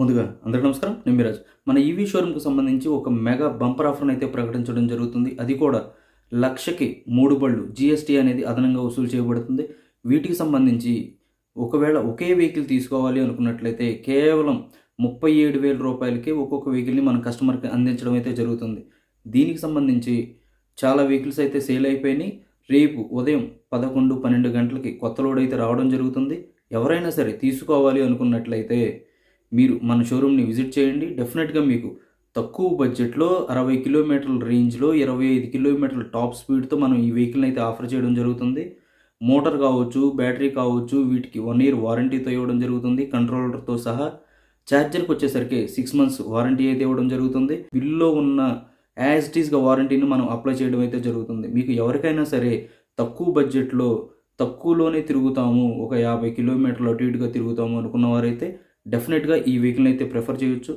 ముందుగా అందరికీ నమస్కారం. నేను మీరాజ్. మన ఈవీ షోరూమ్‌కి సంబంధించి ఒక మెగా బంపర్ ఆఫర్‌ని అయితే ప్రకటించడం జరుగుతుంది. అది కూడా లక్షకి 3 బళ్ళు జీఎస్టీ అనేది అదనంగా వసూలు చేయబడుతుంది. వీటికి సంబంధించి ఒకవేళ ఒకే వెహికల్ తీసుకోవాలి అనుకున్నట్లయితే కేవలం రూ. 37,000కే ఒక్కొక్క వెహికల్‌ని మన కస్టమర్‌కి అందించడం అయితే జరుగుతుంది. దీనికి సంబంధించి చాలా వెహికల్స్ అయితే సేల్ అయిపోయినాయి. రేపు ఉదయం 11, 12 గంటలకి కొత్త లోడ్ అయితే రావడం జరుగుతుంది. ఎవరైనా సరే తీసుకోవాలి అనుకున్నట్లయితే మీరు మన షోరూమ్‌ని విజిట్ చేయండి. డెఫినెట్‌గా మీకు తక్కువ బడ్జెట్‌లో 60 కిలోమీటర్ల రేంజ్‌లో 25 కిలోమీటర్ల టాప్ స్పీడ్‌తో మనం ఈ వెహికల్‌ని అయితే ఆఫర్ చేయడం జరుగుతుంది. మోటార్ కావచ్చు, బ్యాటరీ కావచ్చు, వీటికి 1 ఇయర్ వారంటీతో ఇవ్వడం జరుగుతుంది. కంట్రోలర్‌తో సహా. ఛార్జర్‌కి వచ్చేసరికి 6 మంత్స్ వారంటీ అయితే ఇవ్వడం జరుగుతుంది. బిల్లులో ఉన్న యాజ్ ఇట్ ఈస్‌గా వారంటీని మనం అప్లై చేయడం అయితే జరుగుతుంది. మీకు ఎవరికైనా సరే తక్కువ బడ్జెట్‌లో తక్కువలోనే తిరుగుతాము, ఒక 50 కిలోమీటర్లు అటు ఇటుగా తిరుగుతాము అనుకున్న వారైతే డెఫినెట్‌గా ఈ వెహికల్‌ని అయితే ప్రిఫర్ చేయొచ్చు.